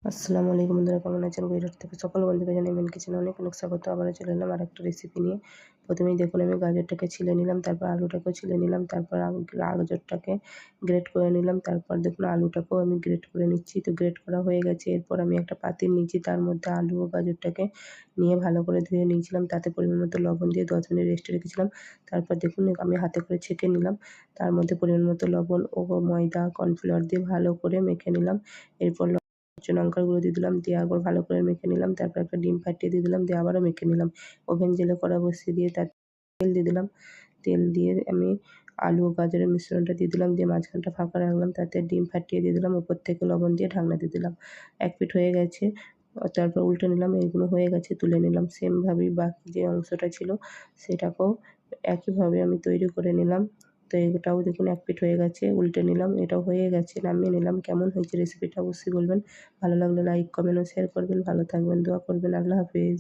আসসালামু আলাইকুম বন্ধুরা, কেমন আছেন? গুজরাট থেকে সকল বন্ধুকে জানাই মেন কিচেনে অনেক অনেক স্বাগত। আবারও চলে এলাম আরেকটা রেসিপি নিয়ে। প্রথমেই দেখুন আমি গাজরটাকে ছিলে নিলাম, তারপর আলুটাকেও ছিলে নিলাম, তারপর গাজরটাকে গ্রেট করে নিলাম, তারপর দেখুন আলুটাকেও আমি গ্রেট করে নিচ্ছি। তো গ্রেট করা হয়ে গেছে। এরপর আমি একটা পাতিল নিয়েছি, তার মধ্যে আলু ও গাজরটাকে নিয়ে ভালো করে ধুয়ে নিয়েছিলাম। তাতে পরিমাণ মতো লবণ দিয়ে 10 মিনিট রেস্টে রেখেছিলাম। তারপর দেখুন আমি হাতে করে ছেঁকে নিলাম। তার মধ্যে পরিমাণ মতো লবণ ও ময়দা, কর্নফ্লাওয়ার দিয়ে ভালো করে মেখে নিলাম। এরপর লঙ্কার গুঁড়ো দিয়ে দিলাম, দিয়ে আবার ভালো করে মেখে নিলাম। তারপর একটা ডিম ফাটিয়ে দিয়ে দিলাম, দিয়ে আবারও মেখে নিলাম। ওভেন জেলে কড়া বসিয়ে দিয়ে তাতে তেল দিয়ে দিলাম। তেল দিয়ে আমি আলু ও গাজরের মিশ্রণটা দিয়ে দিলাম, দিয়ে মাঝখানটা ফাঁকা রাখলাম। তাতে ডিম ফাটিয়ে দিয়ে দিলাম, উপর থেকে লবণ দিয়ে ঢাকনা দিয়ে দিলাম। এক পিঠ হয়ে গেছে, তারপর উল্টে নিলাম। এগুলো হয়ে গেছে, তুলে নিলাম। সেমভাবেই বাকি যে অংশটা ছিল সেটাকেও একইভাবে আমি তৈরি করে নিলাম। তো এটাও দেখুন এক পিঠ হয়ে গেছে, উল্টে নিলাম। এটাও হয়ে গেছে, নামিয়ে নিলাম। কেমন হয়েছে রেসিপিটা অবশ্যই বলবেন। ভালো লাগলে লাইক, কমেন্ট ও শেয়ার করবেন। ভালো থাকবেন, দোয়া করবেন। আল্লাহ হাফেজ।